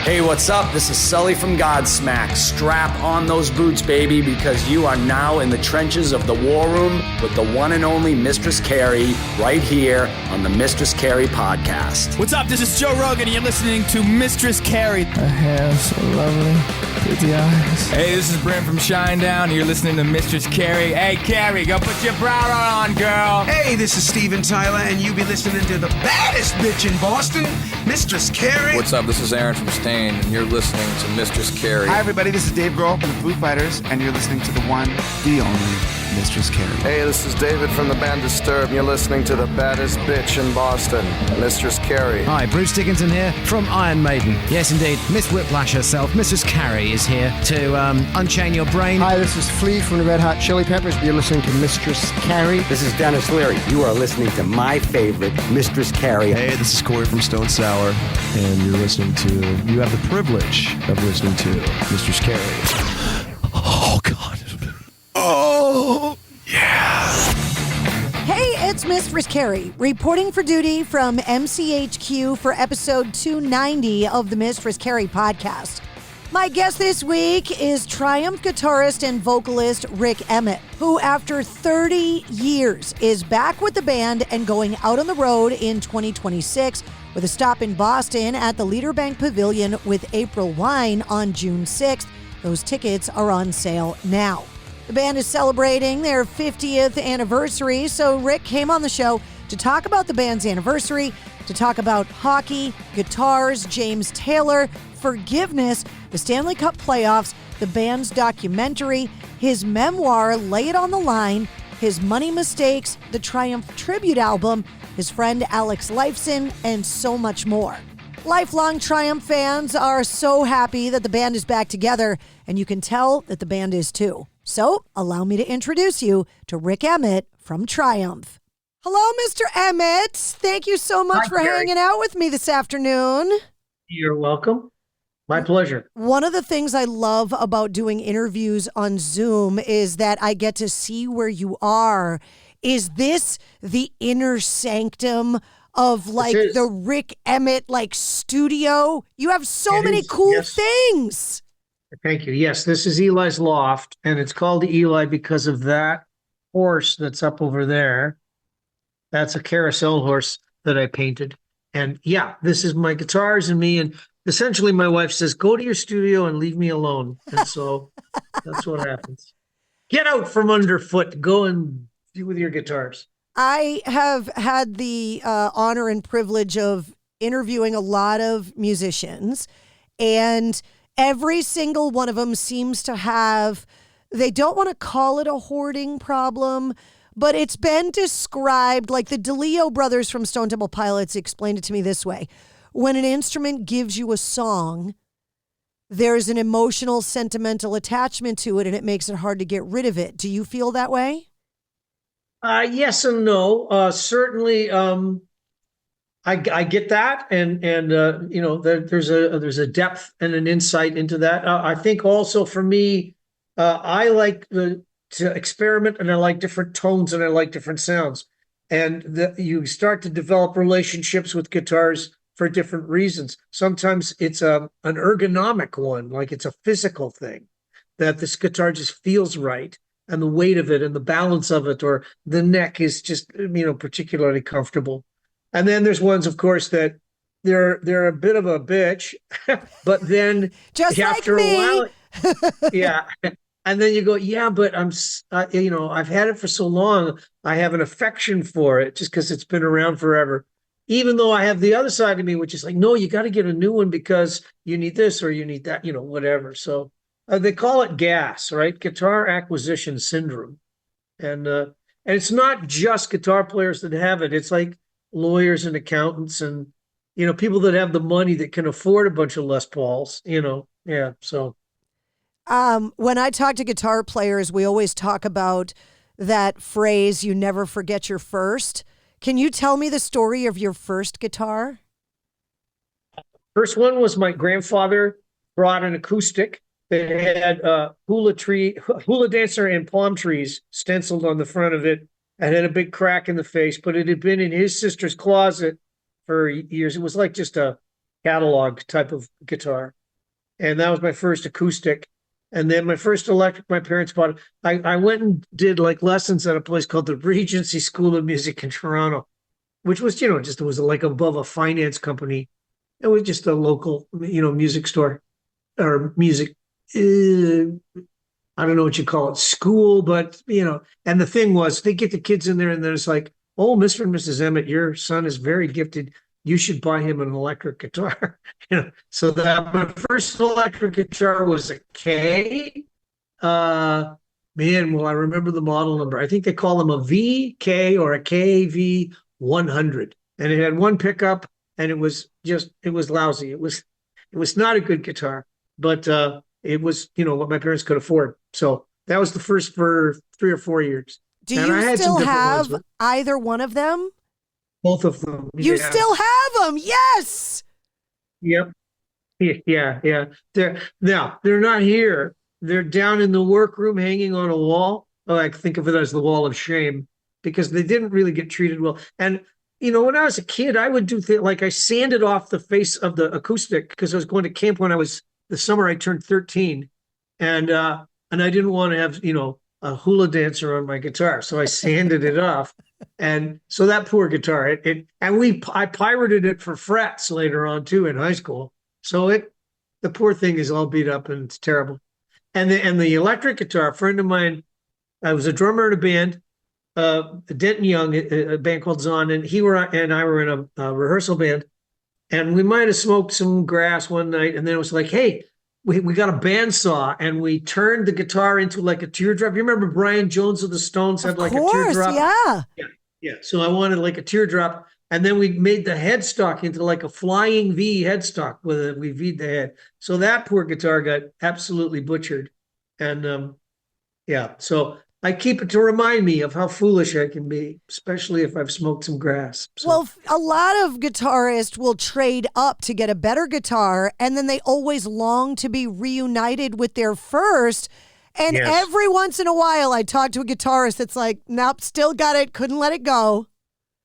Hey, what's up? This is Sully from Godsmack. Strap on those boots, baby, because you are now in the trenches of the war room with the one and only Mistress Carrie right here on the Mistress Carrie podcast. What's up? This is Joe Rogan, and you're listening to Mistress Carrie. Her hair so lovely. Pretty eyes. Hey, this is Brent from Shinedown, and you're listening to Mistress Carrie. Hey, Carrie, go put your bra on, girl. Hey, this is Steven Tyler, and you be listening to the baddest bitch in Boston, Mistress Carrie. What's up? This is Aaron from Stain, and you're listening to Mistress Carrie. Hi, everybody. This is Dave Grohl from the Foo Fighters, and you're listening to the one, the only Mistress Carrie. Hey, this is David from the band Disturbed, and you're listening to the baddest bitch in Boston, Mistress Carrie. Hi, Bruce Dickinson here from Iron Maiden. Yes, indeed, Miss Whiplash herself, Mistress Carrie, is here to unchain your brain. Hi, this is Flea from the Red Hot Chili Peppers. You're listening to Mistress Carrie. This is Dennis Leary. You are listening to my favorite, Mistress Carrie. Hey, this is Corey from Stone Sour, and you have the privilege of listening to Mistress Carrie. Oh, God. Oh, yeah. Hey, it's Mistress Carrie, reporting for duty from MCHQ for episode 290 of the Mistress Carrie podcast. My guest this week is Triumph guitarist and vocalist Rik Emmett, who after 30 years is back with the band and going out on the road in 2026 with a stop in Boston at the Leader Bank Pavilion with April Wine on June 6th. Those tickets are on sale now. The band is celebrating their 50th anniversary, so Rik came on the show to talk about the band's anniversary, to talk about hockey, guitars, James Taylor, forgiveness, the Stanley Cup Playoffs, the band's documentary, his memoir, Lay It on the Line, his money mistakes, the Triumph tribute album, his friend Alex Lifeson, and so much more. Lifelong Triumph fans are so happy that the band is back together, and you can tell that the band is too. So, allow me to introduce you to Rik Emmett from Triumph. Hello, Mr. Emmett. Thank you so much for hanging out with me this afternoon. You're welcome. My pleasure. One of the things I love about doing interviews on Zoom is that I get to see where you are. Is this the inner sanctum of like the Rik Emmett like studio? You have so many cool things. Thank you. Yes, this is Eli's loft, and it's called Eli because of that horse that's up over there. That's a carousel horse that I painted. And yeah, this is my guitars and me. And essentially my wife says, go to your studio and leave me alone. And so that's what happens. Get out from underfoot. Go and be with your guitars. I have had the honor and privilege of interviewing a lot of musicians, and every single one of them seems to have, they don't want to call it a hoarding problem, but it's been described, like the DeLeo brothers from Stone Temple Pilots explained it to me this way. When an instrument gives you a song, there's an emotional, sentimental attachment to it, and it makes it hard to get rid of it. Do you feel that way? Yes and no. Certainly, I get that, and you know, there's a depth and an insight into that. I think also for me, I like to experiment, and I like different tones, and I like different sounds, and you start to develop relationships with guitars for different reasons. Sometimes it's an ergonomic one, like it's a physical thing, that this guitar just feels right, and the weight of it and the balance of it, or the neck is just, you know, particularly comfortable. And then there's ones, of course, that they're a bit of a bitch, but then just after like a me. while, yeah. And then you go, yeah, but you know, I've had it for so long. I have an affection for it just because it's been around forever. Even though I have the other side of me, which is like, no, you got to get a new one because you need this or you need that, you know, whatever. So they call it GAS, right? Guitar Acquisition Syndrome. And it's not just guitar players that have it. It's like lawyers and accountants and, you know, people that have the money that can afford a bunch of Les Pauls, you know. Yeah, so. When I talk to guitar players, we always talk about that phrase, you never forget your first. Can you tell me the story of your first guitar? First one was my grandfather brought an acoustic that had hula dancer and palm trees stenciled on the front of it. It had a big crack in the face, but it had been in his sister's closet for years. It was like just a catalog type of guitar. and that was my first acoustic. And then my first electric, my parents bought. I went and did like lessons at a place called the Regency School of Music in Toronto, which was, just it was like above a finance company. It was just a local, music store or music. I don't know what you call it, school, but and the thing was, they get the kids in there, and then it's like, oh, Mr. and Mrs. Emmett, your son is very gifted. You should buy him an electric guitar. So that my first electric guitar was a K. Man, well, I remember the model number. I think they call them a VK or a KV 100, and it had one pickup, and it was lousy. It was not a good guitar, but it was what my parents could afford. So that was the first for 3 or 4 years. Do you still have either one of them? Both of them. You still have them? Yes. Yep. Yeah. They're not here. They're down in the workroom, hanging on a wall. Oh, I think of it as the wall of shame, because they didn't really get treated well. And when I was a kid, I would do things like I sanded off the face of the acoustic because I was going to camp when the summer I turned 13, and I didn't want to have a hula dancer on my guitar, so I sanded it off. And so that poor guitar, I pirated it for frets later on too in high school. So the poor thing is all beat up and it's terrible. And the electric guitar, a friend of mine, I was a drummer in a band, Denton Young, a band called Zon, and and I were in a rehearsal band, and we might have smoked some grass one night, and then it was like, hey, we got a bandsaw, and we turned the guitar into like a teardrop. You remember Brian Jones of the Stones had like a teardrop? Yeah. So I wanted like a teardrop, and then we made the headstock into like a flying V headstock with it. We V'd the head. So that poor guitar got absolutely butchered. And so I keep it to remind me of how foolish I can be, especially if I've smoked some grass. So. Well, a lot of guitarists will trade up to get a better guitar, and then they always long to be reunited with their first. And every once in a while, I talk to a guitarist that's like, nope, still got it, couldn't let it go.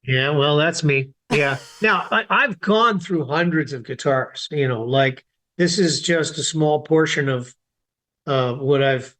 Yeah, well, that's me. Yeah. Now, I've gone through hundreds of guitars, like this is just a small portion of what I've,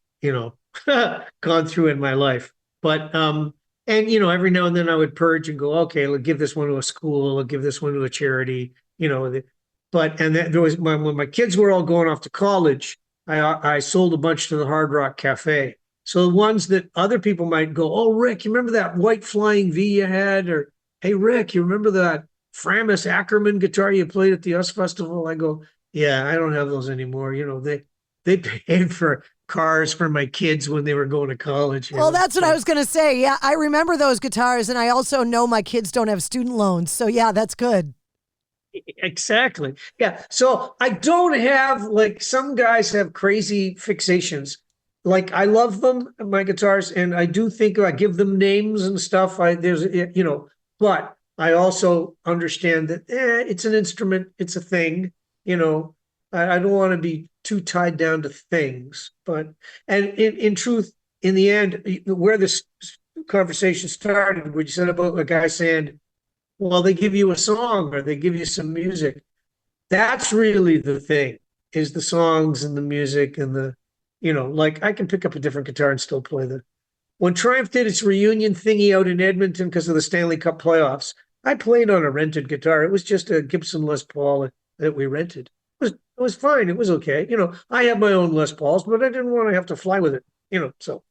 gone through in my life. But, and, every now and then I would purge and go, okay, I'll give this one to a school, I'll give this one to a charity, there was when my kids were all going off to college, I sold a bunch to the Hard Rock Cafe. So the ones that other people might go, oh, Rick, you remember that white flying V you had? Or, hey, Rick, you remember that Framus Ackerman guitar you played at the US Festival? I go, yeah, I don't have those anymore. They paid for cars for my kids when they were going to college. Well, that's what I was going to say. Yeah, I remember those guitars, and I also know my kids don't have student loans. So, yeah, that's good. Exactly. Yeah. So I don't have, like, some guys have crazy fixations. Like, I love them, my guitars, and I do think I give them names and stuff. But I also understand that it's an instrument, it's a thing. I don't want to be too tied down to things. But in truth, in the end, where this conversation started, where you said about a guy saying, well, they give you a song or they give you some music. That's really the thing, is the songs and the music and the, like I can pick up a different guitar and still play when Triumph did its reunion thingy out in Edmonton because of the Stanley Cup playoffs, I played on a rented guitar. It was just a Gibson Les Paul that we rented. It was fine. It was okay. I have my own Les Pauls, but I didn't want to have to fly with it, so.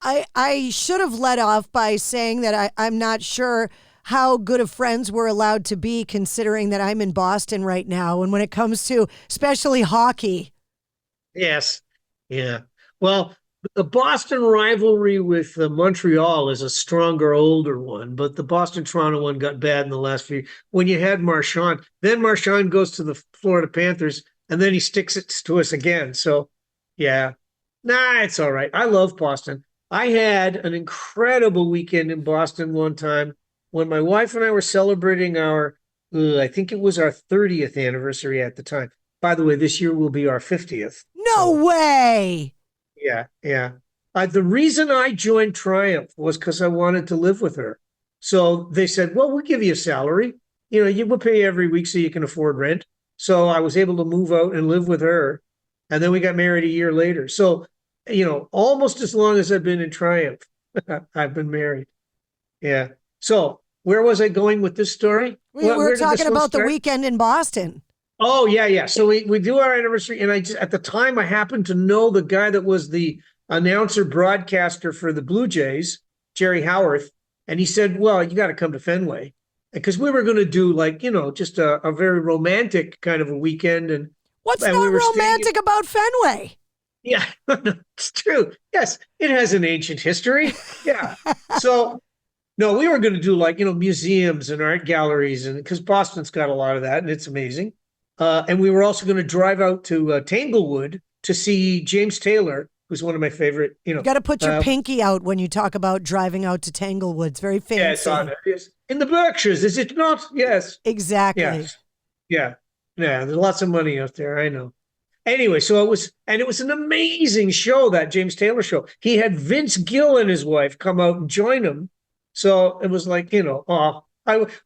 I should have led off by saying that I'm not sure how good of friends we're allowed to be, considering that I'm in Boston right now. And when it comes to especially hockey. Yes. Yeah. Well, the Boston rivalry with Montreal is a stronger, older one, but the Boston-Toronto one got bad in the last few. When you had Marchand, then Marchand goes to the Florida Panthers, and then he sticks it to us again. So, yeah. It's all right. I love Boston. I had an incredible weekend in Boston one time when my wife and I were celebrating I think it was our 30th anniversary at the time. By the way, this year will be our 50th. No way. Yeah. The reason I joined Triumph was because I wanted to live with her. So they said, well, we'll give you a salary. We'll pay you every week so you can afford rent. So I was able to move out and live with her. And then we got married a year later. So, almost as long as I've been in Triumph, I've been married. Yeah. So where was I going with this story? We were talking about the weekend in Boston. Oh, yeah. So we do our anniversary. And at the time, I happened to know the guy that was the announcer broadcaster for the Blue Jays, Jerry Howarth. And he said, well, you got to come to Fenway. Because we were going to do just a very romantic kind of a weekend. And what's not romantic about Fenway? Yeah, it's true. Yes, it has an ancient history. Yeah. So, no, we were going to do museums and art galleries, and because Boston's got a lot of that, and it's amazing. And we were also going to drive out to Tanglewood to see James Taylor, who's one of my favorite. You got to put your pinky out when you talk about driving out to Tanglewood. It's very fancy. Yeah, it's on it. Yes. In the Berkshires, is it not? Yes. Exactly. Yes. Yeah. There's lots of money out there. I know. Anyway, so it was an amazing show, that James Taylor show. He had Vince Gill and his wife come out and join him. So it was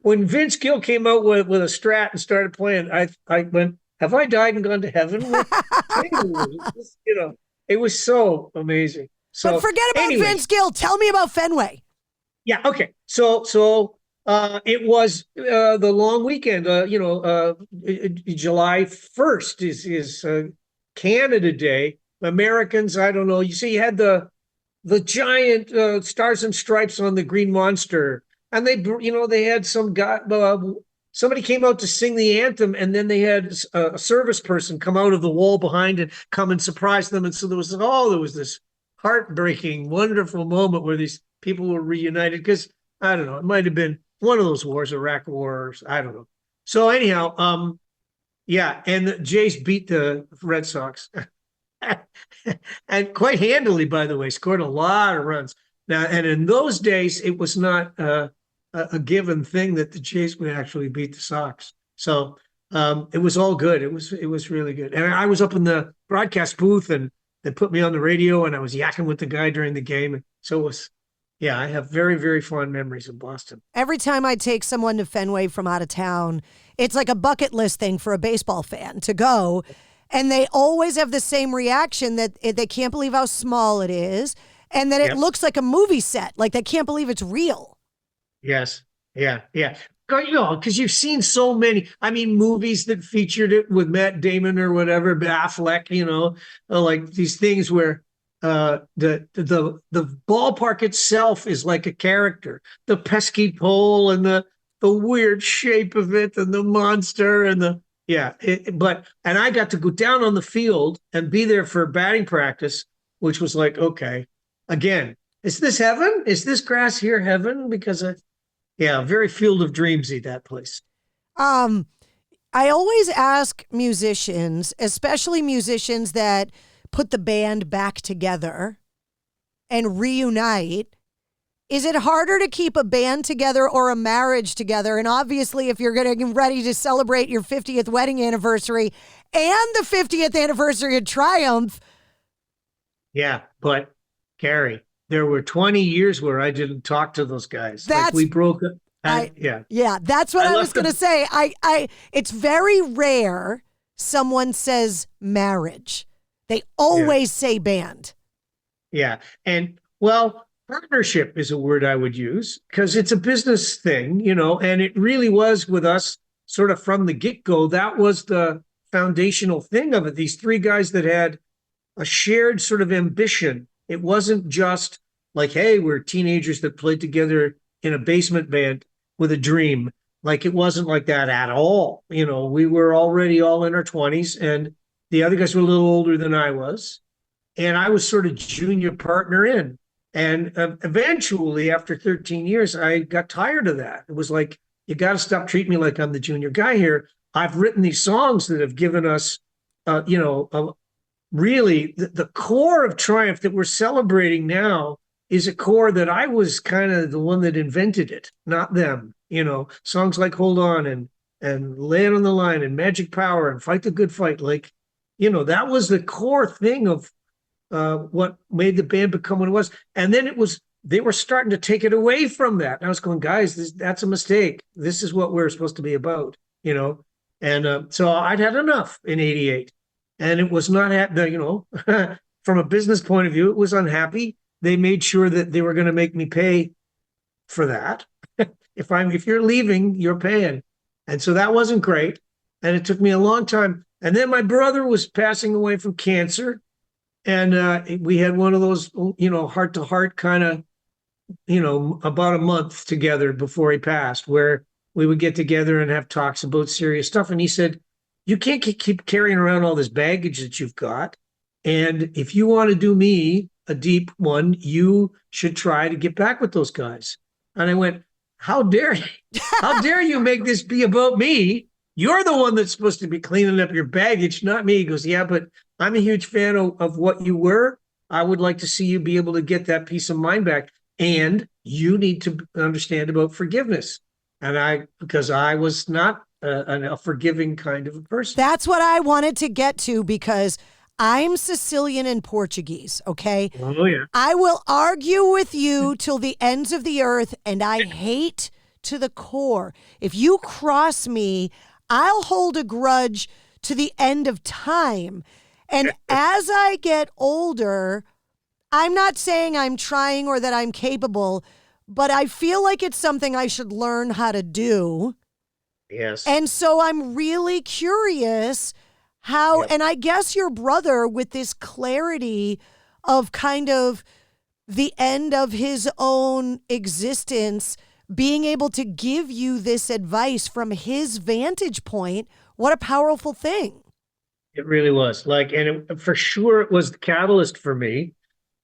when Vince Gill came out with a Strat and started playing, I went, have I died and gone to heaven? It was so amazing. So, but forget about Vince Gill. Tell me about Fenway. Yeah. Okay. So it was the long weekend. July 1st is Canada Day. Americans, I don't know. You see, you had the giant stars and stripes on the Green Monster, and they had some guy. Somebody came out to sing the anthem, and then they had a service person come out of the wall behind and come and surprise them. And so there was this heartbreaking, wonderful moment where these people were reunited, because I don't know, it might have been one of those wars, Iraq wars, I don't know. So anyhow, and the Jays beat the Red Sox, and quite handily, by the way, scored a lot of runs. Now, and in those days, it was not a given thing that the Jays would actually beat the Sox. So it was all good. It was really good. And I was up in the broadcast booth, and they put me on the radio, and I was yakking with the guy during the game. So it was. Yeah, I have very, very fond memories of Boston. Every time I take someone to Fenway from out of town, it's like a bucket list thing for a baseball fan to go. And they always have the same reaction, that they can't believe how small it is, and that it looks like a movie set. Like they can't believe it's real. Yes. Yeah. Because you've seen so many, movies that featured it with Matt Damon or whatever, Affleck, like these things where the ballpark itself is like a character. The pesky pole and the weird shape of it and the monster and and I got to go down on the field and be there for batting practice, which was like, okay, again, is this heaven? Is this grass here heaven? Because very Field of Dreamsy, that place. I always ask musicians, especially musicians that put the band back together and reunite, is it harder to keep a band together or a marriage together? And obviously, if you're getting ready to celebrate your 50th wedding anniversary and the 50th anniversary of Triumph. Yeah, but Carrie, there were 20 years where I didn't talk to those guys. We broke up. Yeah, that's what I was going to say. It's very rare someone says marriage. They always say band. Yeah. And partnership is a word I would use, because it's a business thing, and it really was with us sort of from the get-go. That was the foundational thing of it. These three guys that had a shared sort of ambition. It wasn't just like, hey, we're teenagers that played together in a basement band with a dream. Like, it wasn't like that at all. We were already all in our 20s, and the other guys were a little older than I was, and I was sort of junior partner in. And eventually, after 13 years, I got tired of that. It was like, you got to stop treating me like I'm the junior guy here. I've written these songs that have given us, really the core of Triumph that we're celebrating now is a core that I was kind of the one that invented it, not them. Songs like Hold On and Lay It on the Line and Magic Power and Fight the Good Fight. That was the core thing of what made the band become what it was. And then they were starting to take it away from that. And I was going, guys, that's a mistake. This is what we're supposed to be about, And so I'd had enough in 88. And it was not, from a business point of view, it was unhappy. They made sure that they were going to make me pay for that. If you're leaving, you're paying. And so that wasn't great. And it took me a long time. And then my brother was passing away from cancer. And we had one of those, heart to heart kind of, about a month together before he passed, where we would get together and have talks about serious stuff. And he said, you can't keep carrying around all this baggage that you've got. And if you want to do me a deep one, you should try to get back with those guys. And I went, how dare you? How dare you make this be about me? You're the one that's supposed to be cleaning up your baggage, not me. He goes, yeah, but I'm a huge fan of what you were. I would like to see you be able to get that peace of mind back. And you need to understand about forgiveness. And because I was not a forgiving kind of a person. That's what I wanted to get to, because I'm Sicilian and Portuguese, okay? Oh, yeah. I will argue with you till the ends of the earth, and I hate to the core. If you cross me, I'll hold a grudge to the end of time. And as I get older, I'm not saying I'm trying or that I'm capable, but I feel like it's something I should learn how to do. Yes. And so I'm really curious how, and I guess your brother, with this clarity of kind of the end of his own existence, being able to give you this advice from his vantage point, what a powerful thing. It really was. For sure, it was the catalyst for me.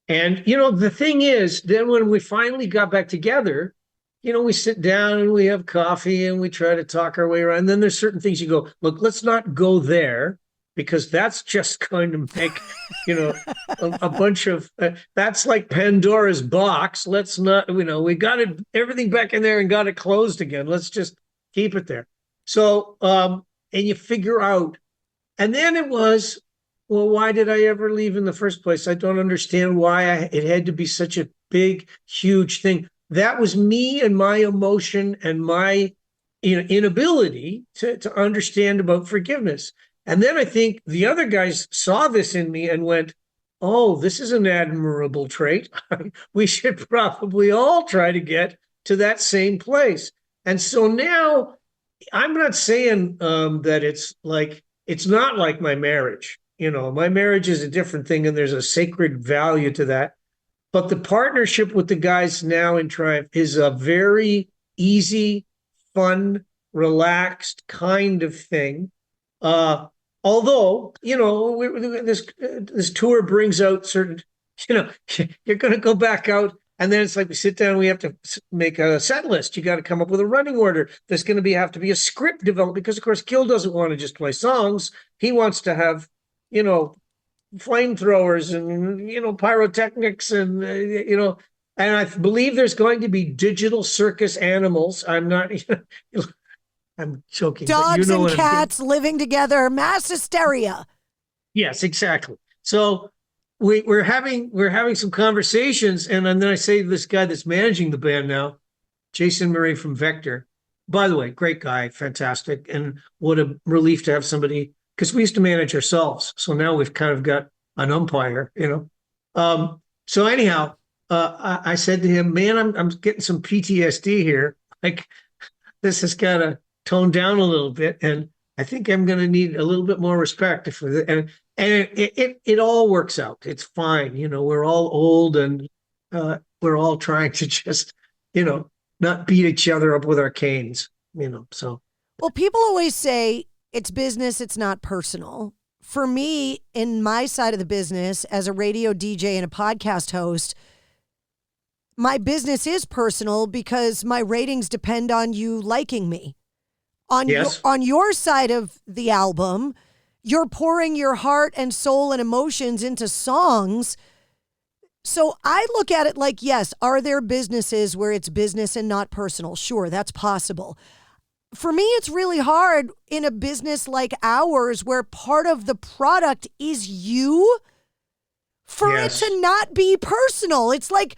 And, the thing is, then when we finally got back together, we sit down and we have coffee and we try to talk our way around. And then there's certain things you go, look, let's not go there, because that's just going to make, a bunch of, that's like Pandora's box. Let's not, we got everything back in there and got it closed again. Let's just keep it there. So, and you figure out, and then it was, well, why did I ever leave in the first place? I don't understand why it had to be such a big, huge thing. That was me and my emotion and my inability to understand about forgiveness. And then I think the other guys saw this in me and went, oh, this is an admirable trait. We should probably all try to get to that same place. And so now I'm not saying that it's not like my marriage. My marriage is a different thing, and there's a sacred value to that. But the partnership with the guys now in Triumph is a very easy, fun, relaxed kind of thing. Although, this tour brings out certain, you're going to go back out, and then it's like we sit down, we have to make a set list. You got to come up with a running order. There's going to have to be a script developed, because, of course, Gil doesn't want to just play songs. He wants to have, flamethrowers and, pyrotechnics and, and I believe there's going to be digital circus animals. I'm not, I'm joking. Dogs and cats living together, mass hysteria. Yes, exactly. So we're having some conversations, and then I say to this guy that's managing the band now, Jason Murray from Vector. By the way, great guy, fantastic, and what a relief to have somebody, because we used to manage ourselves. So now we've kind of got an umpire, So anyhow, I said to him, man, I'm getting some PTSD here. Like, this has got to tone down a little bit, and I think I'm going to need a little bit more respect for it. And it all works out. It's fine. We're all old, and we're all trying to just, not beat each other up with our canes, so. Well, people always say it's business, it's not personal. For me, in my side of the business, as a radio DJ and a podcast host, my business is personal because my ratings depend on you liking me. On your side of the album, you're pouring your heart and soul and emotions into songs. So I look at it like, yes, are there businesses where it's business and not personal? Sure, that's possible. For me, it's really hard in a business like ours, where part of the product is you, for it to not be personal. It's like,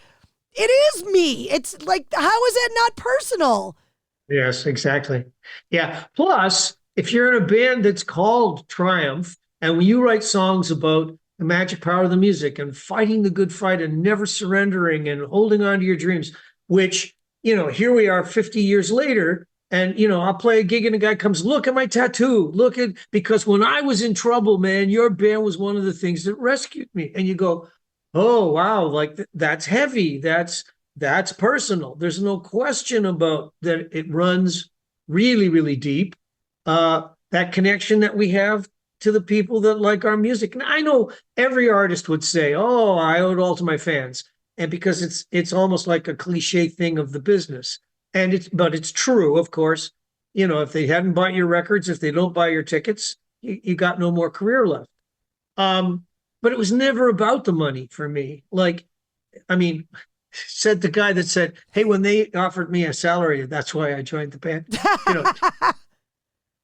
it is me. It's like, how is that not personal? Yes, exactly. Yeah. Plus, if you're in a band that's called Triumph, and when you write songs about the magic power of the music and fighting the good fight and never surrendering and holding on to your dreams, which, here we are 50 years later, and, I'll play a gig and a guy comes, look at my tattoo, because when I was in trouble, man, your band was one of the things that rescued me. And you go, oh, wow, like that's heavy. That's personal. There's no question about that. It runs really, really deep. That connection that we have to the people that like our music. And I know every artist would say, oh, I owe it all to my fans. And because it's almost like a cliche thing of the business. But it's true, of course. If they hadn't bought your records, if they don't buy your tickets, you got no more career left. But it was never about the money for me. Said the guy that said, hey, when they offered me a salary, that's why I joined the band.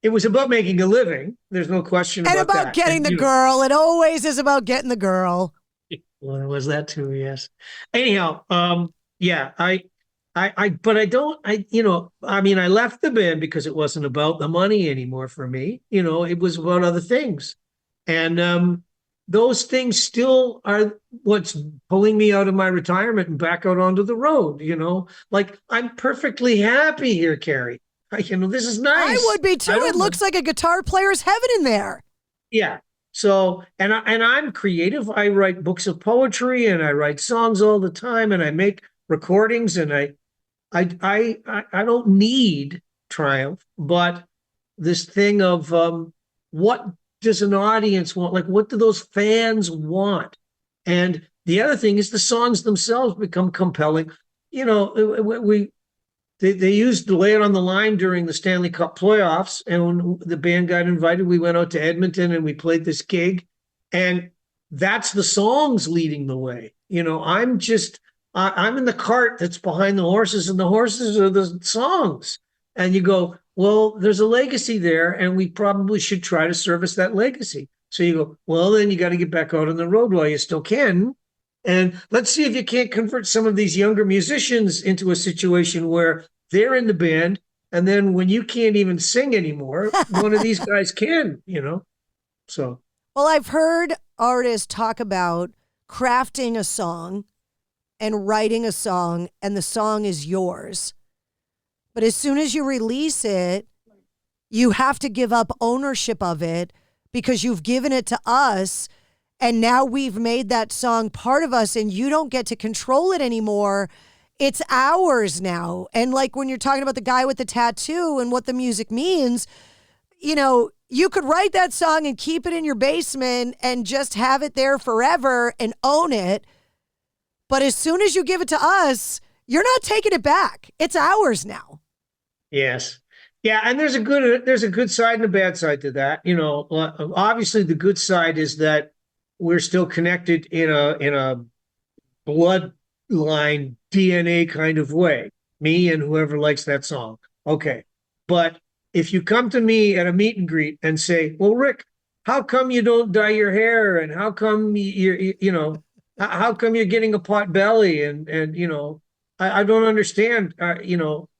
It was about making a living. There's no question about that. And about getting the girl. It always is about getting the girl. Well, it was that too, yes. Anyhow, yeah, I left the band because it wasn't about the money anymore for me. It was about other things. And those things still are what's pulling me out of my retirement and back out onto the road, I'm perfectly happy here, Carrie. This is nice. I would be too. It looks like a guitar player's heaven in there. Yeah. So, and I'm creative. I write books of poetry and I write songs all the time and I make recordings and I don't need Triumph, but this thing of what does an audience want? Like, what do those fans want? And the other thing is the songs themselves become compelling. They used Lay It on the Line during the Stanley Cup Playoffs. And when the band got invited, we went out to Edmonton and we played this gig. And that's the songs leading the way. I'm in the cart that's behind the horses and the horses are the songs. And you go, well, there's a legacy there and we probably should try to service that legacy. So you go, well, then you got to get back out on the road while you still can. And let's see if you can't convert some of these younger musicians into a situation where they're in the band. And then when you can't even sing anymore, one of these guys can, so. Well, I've heard artists talk about crafting a song and writing a song and the song is yours. But as soon as you release it, you have to give up ownership of it because you've given it to us. And now we've made that song part of us and you don't get to control it anymore. It's ours now. And like when you're talking about the guy with the tattoo and what the music means, you could write that song and keep it in your basement and just have it there forever and own it. But as soon as you give it to us, you're not taking it back. It's ours now. Yes. Yeah, and there's a good side and a bad side to that. Obviously the good side is that we're still connected in a bloodline DNA kind of way, me and whoever likes that song. Okay. But if you come to me at a meet and greet and say, well, Rik, how come you don't dye your hair? And how come how come you're getting a pot belly? And I don't understand.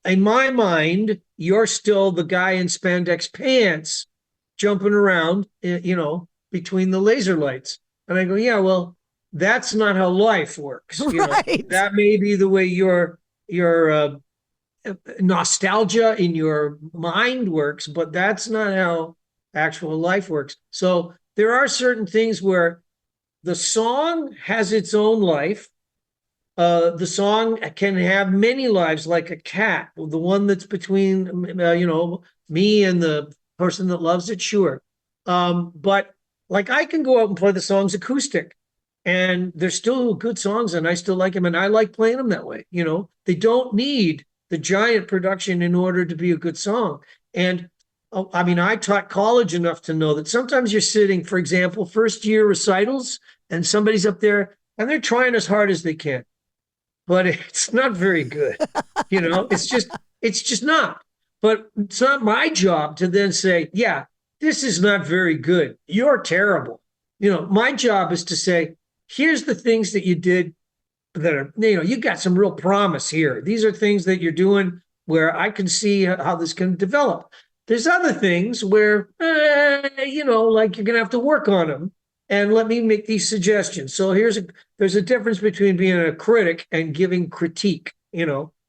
In my mind, you're still the guy in spandex pants jumping around, between the laser lights. And I go, yeah, well, that's not how life works. Right. That may be the way your nostalgia in your mind works, but that's not how actual life works. So there are certain things where the song has its own life. The song can have many lives, like a cat, the one that's between, me and the person that loves it, sure. But like I can go out and play the songs acoustic and they're still good songs and I still like them and I like playing them that way. They don't need the giant production in order to be a good song. And I taught college enough to know that sometimes you're sitting, for example, first year recitals and somebody's up there and they're trying as hard as they can, but it's not very good. It's just not. But it's not my job to then say, yeah, this is not very good. You're terrible. My job is to say, here's the things that you did that are, you got some real promise here. These are things that you're doing where I can see how this can develop. there's other things where, like you're going to have to work on them. And let me make these suggestions. So there's a difference between being a critic and giving critique,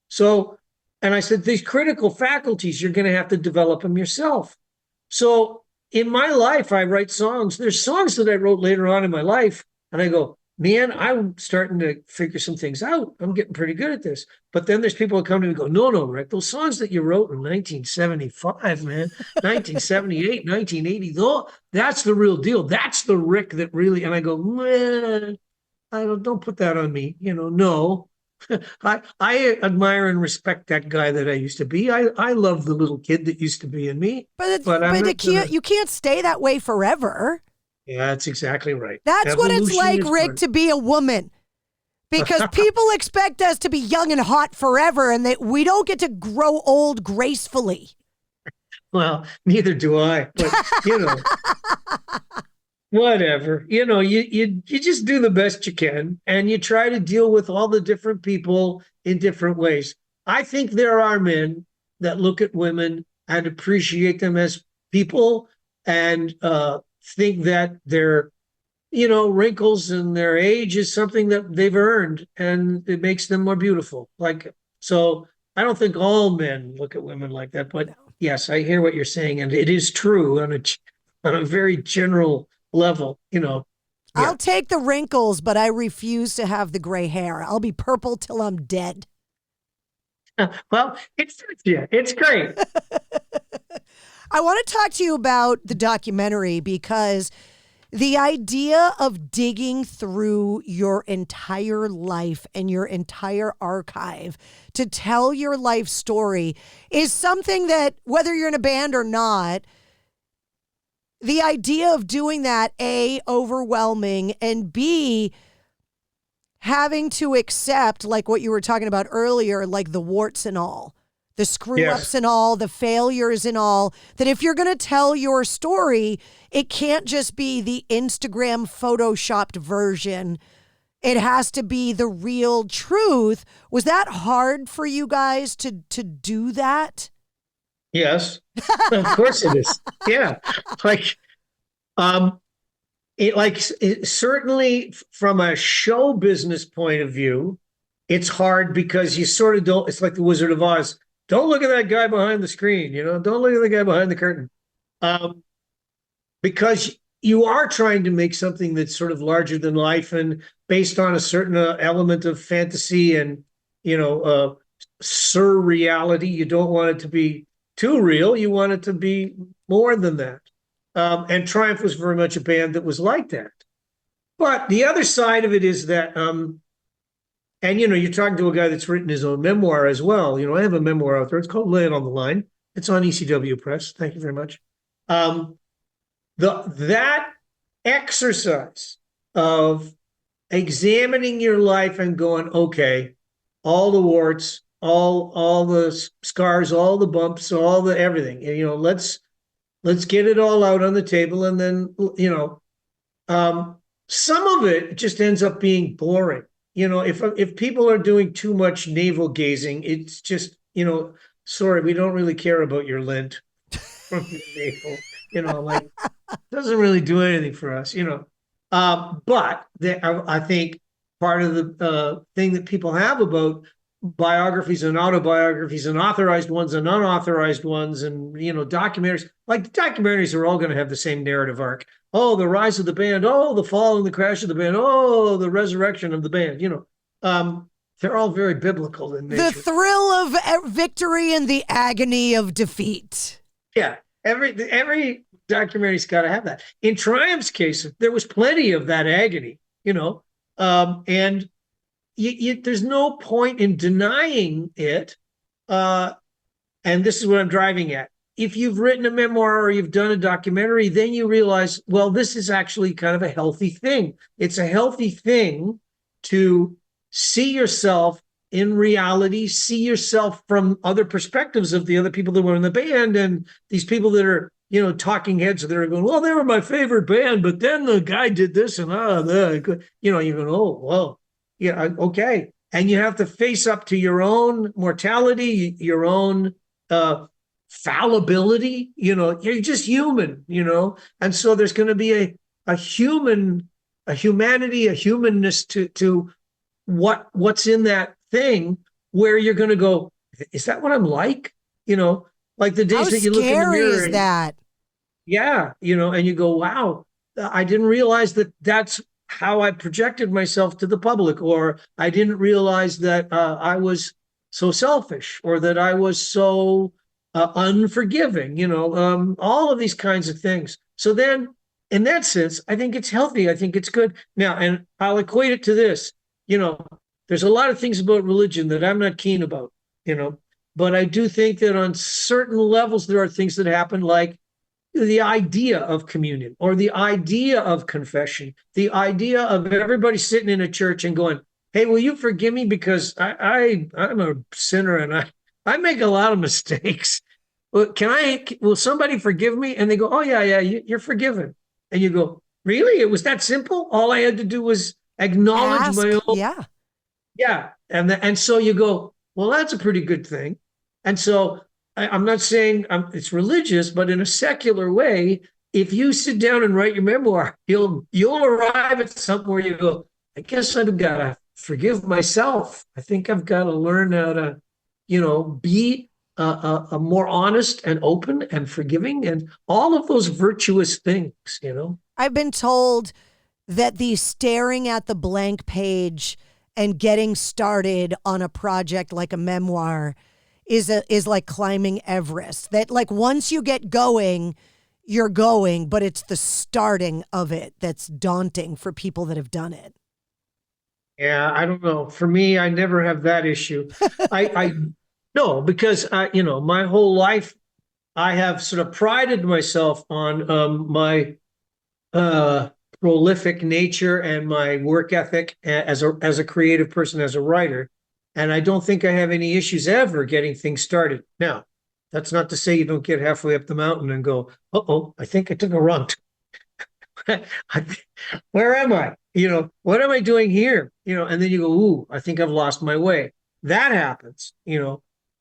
So, and I said, these critical faculties, you're going to have to develop them yourself. So in my life, I write songs. There's songs that I wrote later on in my life. And I go, man, I'm starting to figure some things out. I'm getting pretty good at this. But then there's people who come to me and go, no, Rik, those songs that you wrote in 1975, man, 1978, 1980, that's the real deal. That's the Rik that really, and I go, man, don't put that on me. No. I admire and respect that guy that I used to be. I love the little kid that used to be in me. You can't stay that way forever. Yeah, that's exactly right. That's what it's like, Rik, to be a woman. Because people expect us to be young and hot forever, and we don't get to grow old gracefully. Well, neither do I. But, whatever. You just do the best you can, and you try to deal with all the different people in different ways. I think there are men that look at women and appreciate them as people and think that their, wrinkles and their age is something that they've earned and it makes them more beautiful. So I don't think all men look at women like that, but yes, I hear what you're saying. And it is true on a very general level, Yeah. I'll take the wrinkles, but I refuse to have the gray hair. I'll be purple till I'm dead. Well, it's great. I want to talk to you about the documentary because the idea of digging through your entire life and your entire archive to tell your life story is something that, whether you're in a band or not, the idea of doing that, A, overwhelming, and B, having to accept, like what you were talking about earlier, like the warts and all. The screw-ups and all, the failures and all, that if you're going to tell your story, it can't just be the Instagram photoshopped version. It has to be the real truth. Was that hard for you guys to do that? Yes, of course it is. Yeah. Certainly from a show business point of view, it's hard because you sort of don't, it's like the Wizard of Oz. Don't look at that guy behind the screen, Don't look at the guy behind the curtain. Because you are trying to make something that's sort of larger than life and based on a certain element of fantasy and, surreality. You don't want it to be too real. You want it to be more than that. And Triumph was very much a band that was like that. But the other side of it is that, and, you're talking to a guy that's written his own memoir as well. I have a memoir out there. It's called Lay It on the Line. It's on ECW Press. Thank you very much. That exercise of examining your life and going, okay, all the warts, all the scars, all the bumps, all the everything. And, let's get it all out on the table. And then, some of it just ends up being boring. If people are doing too much navel gazing, it's just, sorry, we don't really care about your lint from your navel, doesn't really do anything for us, But I think part of the thing that people have about biographies and autobiographies and authorized ones and unauthorized ones and, documentaries, the documentaries are all going to have the same narrative arc. Oh, the rise of the band. Oh, the fall and the crash of the band. Oh, the resurrection of the band. They're all very biblical in nature. The thrill of victory and the agony of defeat. Yeah, every documentary's got to have that. In Triumph's case, there was plenty of that agony, and there's no point in denying it. And this is what I'm driving at. If you've written a memoir or you've done a documentary, then you realize, well, this is actually kind of a healthy thing. It's a healthy thing to see yourself in reality, see yourself from other perspectives of the other people that were in the band and these people that are, talking heads that are going, well, they were my favorite band, but then the guy did this and you go, oh, well, yeah, okay. And you have to face up to your own mortality, your own fallibility. You're just human, and so there's going to be a humanity, a humanness to what's in that thing, where you're going to go, is that what I'm like? Like the days that you look in the mirror. How scary is that? Yeah, and you go, wow, I didn't realize that that's how I projected myself to the public, or I didn't realize that I was so selfish, or that I was so unforgiving, all of these kinds of things. So then, in that sense, I think it's healthy. I think it's good. Now, and I'll equate it to this, there's a lot of things about religion that I'm not keen about, but I do think that on certain levels, there are things that happen, like the idea of communion, or the idea of confession, the idea of everybody sitting in a church and going, hey, will you forgive me, because I'm a sinner and I make a lot of mistakes. Will somebody forgive me? And they go, oh yeah, you're forgiven. And you go, really? It was that simple? All I had to do was acknowledge my own. Yeah. Yeah. And so you go, well, that's a pretty good thing. And so I'm not saying it's religious, but in a secular way, if you sit down and write your memoir, you'll arrive at something where you go, I guess I've got to forgive myself. I think I've got to learn how to, be a more honest and open and forgiving, and all of those virtuous things, I've been told that the staring at the blank page and getting started on a project like a memoir is like climbing Everest. That like once you get going, you're going, but it's the starting of it that's daunting for people that have done it. Yeah, I don't know. For me, I never have that issue. No, because my whole life, I have sort of prided myself on my prolific nature and my work ethic as a creative person, as a writer. And I don't think I have any issues ever getting things started. Now, that's not to say you don't get halfway up the mountain and go, uh-oh, I think I took a wrong turn. Where am I? What am I doing here? And then you go, ooh, I think I've lost my way. That happens,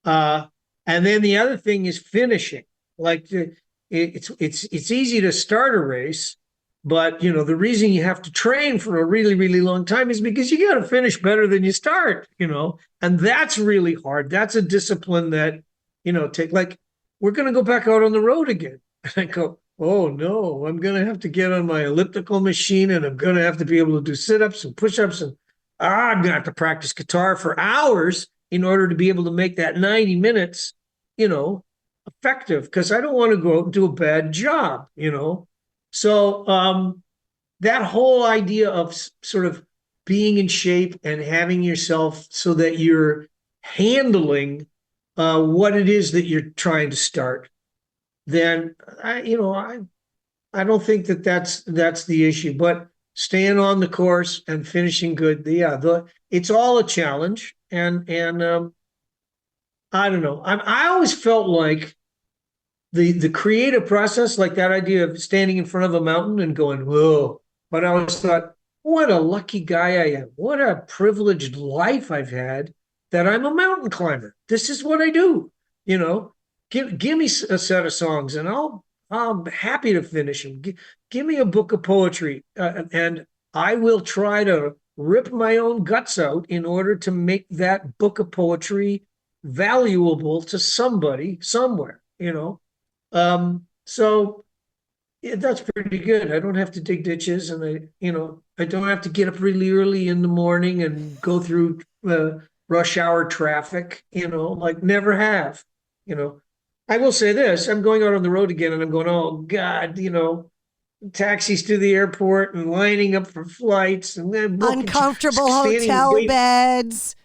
and then the other thing is finishing. Like it's easy to start a race, but the reason you have to train for a really, really long time is because you got to finish better than you start, and that's really hard. That's a discipline that, take, like, we're going to go back out on the road again. And I go, oh no, I'm going to have to get on my elliptical machine, and I'm going to have to be able to do sit-ups and push-ups, and I'm going to have to practice guitar for hours in order to be able to make that 90 minutes, effective, because I don't want to go out and do a bad job, So that whole idea of sort of being in shape and having yourself so that you're handling what it is that you're trying to start, then I don't think that's the issue. But staying on the course and finishing good, it's all a challenge. And I don't know. I always felt like the creative process, like that idea of standing in front of a mountain and going, whoa. But I always thought, what a lucky guy I am. What a privileged life I've had that I'm a mountain climber. This is what I do. Give me a set of songs and I'm happy to finish them. Give me a book of poetry and I will try to rip my own guts out in order to make that book of poetry valuable to somebody somewhere, So that's pretty good. I don't have to dig ditches, and I don't have to get up really early in the morning and go through rush hour traffic, like never have, I will say this, I'm going out on the road again and I'm going, oh God, taxis to the airport and lining up for flights and then uncomfortable hotel beds,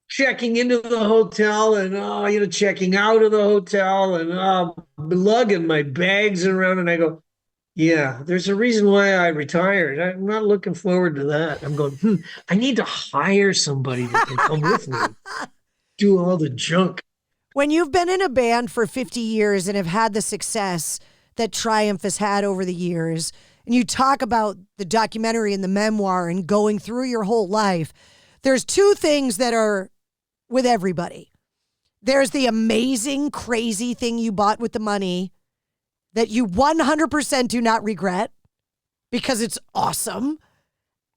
checking into the hotel and checking out of the hotel and lugging my bags around, and I go, yeah, there's a reason why I retired. I'm not looking forward to that. I'm going, I need to hire somebody that can come with me, do all the junk. When you've been in a band for 50 years and have had the success that Triumph has had over the years, and you talk about the documentary and the memoir and going through your whole life, there's two things that are with everybody. There's the amazing, crazy thing you bought with the money that you 100% do not regret because it's awesome.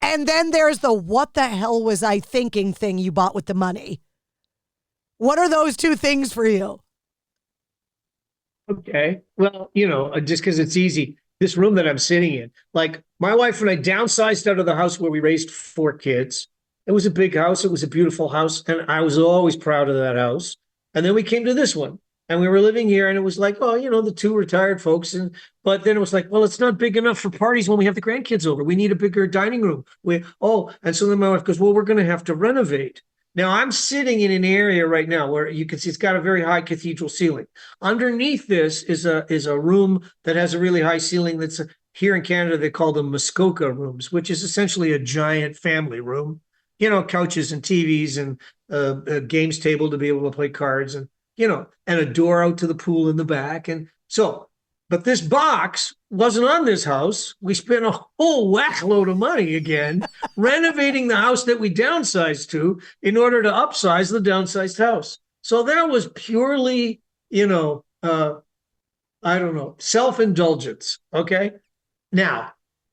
And then there's the what the hell was I thinking thing you bought with the money. What are those two things for you? Okay. Well, just because it's easy, this room that I'm sitting in, like my wife and I downsized out of the house where we raised 4 kids. It was a big house. It was a beautiful house. And I was always proud of that house. And then we came to this one and we were living here and it was like, oh, the 2 retired folks. But then it was like, well, it's not big enough for parties when we have the grandkids over. We need a bigger dining room. And so then my wife goes, well, we're going to have to renovate. Now I'm sitting in an area right now where you can see it's got a very high cathedral ceiling. Underneath this is a room that has a really high ceiling. That's here in Canada, they call them Muskoka rooms, which is essentially a giant family room. Couches and TVs and a games table to be able to play cards and a door out to the pool in the back. But this box wasn't on this house. We spent a whole whack load of money again renovating the house that we downsized to in order to upsize the downsized house. So that was purely, self-indulgence. Okay. Now,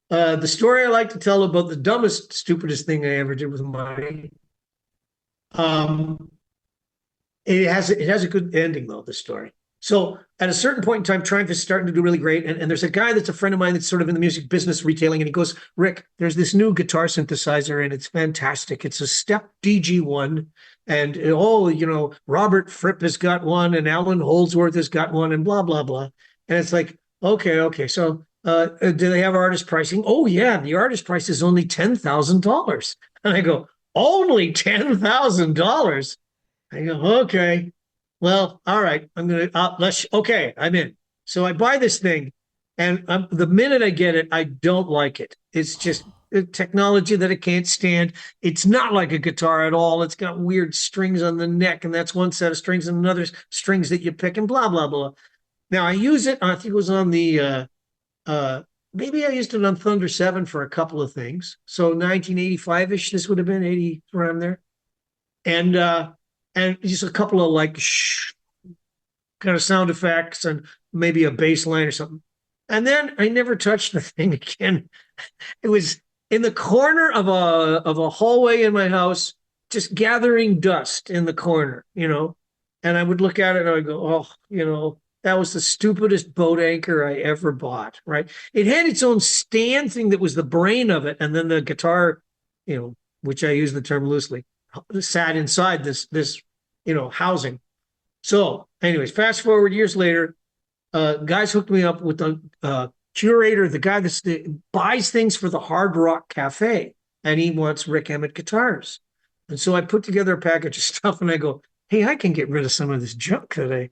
the story I like to tell about the dumbest, stupidest thing I ever did with money. It has a good ending though, the story. So at a certain point in time, Triumph is starting to do really great. And there's a guy that's a friend of mine that's sort of in the music business retailing. And he goes, Rik, there's this new guitar synthesizer and it's fantastic. It's a Step DG1. And, Robert Fripp has got one and Alan Holdsworth has got one and blah, blah, blah. And it's like, okay. So do they have artist pricing? Oh, yeah. The artist price is only $10,000. And I go, only $10,000? I go, okay. Well, all right, I'm in. So I buy this thing and the minute I get it, I don't like it. It's just technology that I can't stand. It's not like a guitar at all. It's got weird strings on the neck and that's one set of strings and another strings that you pick and blah, blah, blah. Now I use it, I think it was on the, maybe I used it on Thunder 7 for a couple of things. So 1985-ish, this would have been 80 around there. And just a couple of kind of sound effects and maybe a bass line or something. And then I never touched the thing again. It was in the corner of a hallway in my house, just gathering dust in the corner, And I would look at it and I would go, that was the stupidest boat anchor I ever bought, right? It had its own stand thing that was the brain of it. And then the guitar, which I use the term loosely, sat inside this housing. So anyways, fast forward years later, guys hooked me up with the curator, the guy that buys things for the Hard Rock Cafe, and he wants Rik Emmett guitars. And so I put together a package of stuff and I go, hey, I can get rid of some of this junk that I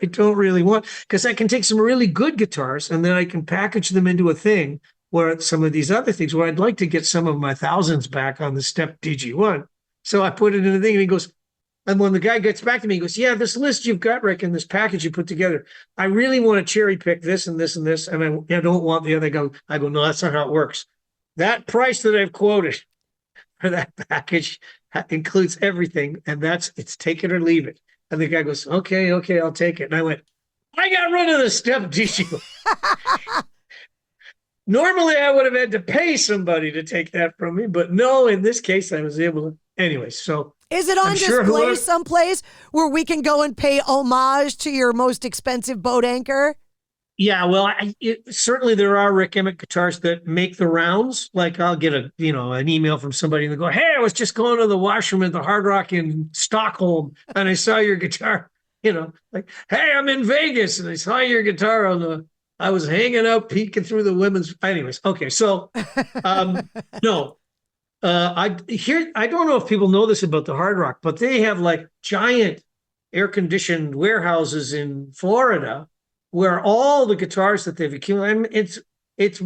don't really want, because I can take some really good guitars and then I can package them into a thing where some of these other things where I'd like to get some of my thousands back on the Step DG1. So I put it in a thing and he goes, and when the guy gets back to me, he goes, yeah, this list you've got, Rik, in this package you put together, I really want to cherry pick this and this and this, and I don't want the other. I go, no, that's not how it works. That price that I've quoted for that package includes everything, and it's take it or leave it. And the guy goes, okay, I'll take it. And I went, I got rid of the Step DG. Normally, I would have had to pay somebody to take that from me, but no, in this case, I was able to. Anyway, so. Is it on display someplace where we can go and pay homage to your most expensive boat anchor? Yeah, well, certainly there are Rik Emmett guitars that make the rounds. Like I'll get an email from somebody and they go, hey, I was just going to the washroom at the Hard Rock in Stockholm and I saw your guitar, like, hey, I'm in Vegas and I saw your guitar I was hanging out peeking through the women's. Anyways, okay, so no. I don't know if people know this about the Hard Rock, but they have like giant air-conditioned warehouses in Florida where all the guitars that they've accumulated, it's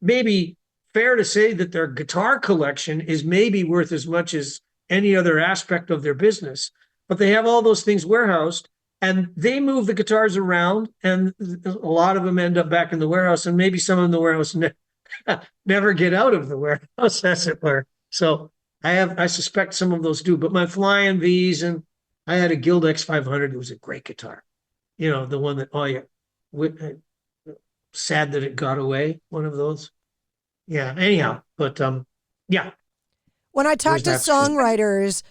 maybe fair to say that their guitar collection is maybe worth as much as any other aspect of their business. But they have all those things warehoused, and they move the guitars around, and a lot of them end up back in the warehouse, and maybe some in the warehouse never get out of the warehouse, as it were. So I suspect some of those do, but my Flying V's and I had a Guild X500. It was a great guitar. You know, the one that, oh yeah, sad that it got away. One of those. Yeah. Anyhow, but yeah. When I talk There's to that. songwriters,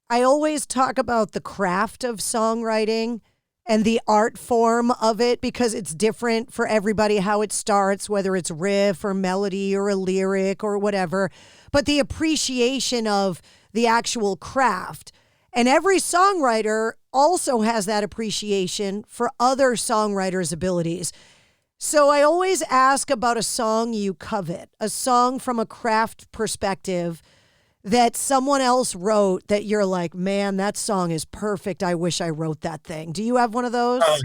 I always talk about the craft of songwriting and the art form of it because it's different for everybody how it starts, whether it's riff or melody or a lyric or whatever, but the appreciation of the actual craft. And every songwriter also has that appreciation for other songwriters' abilities. So I always ask about a song you covet, a song from a craft perspective that someone else wrote that you're like, man, that song is perfect. I wish I wrote that thing. Do you have one of those? Oh,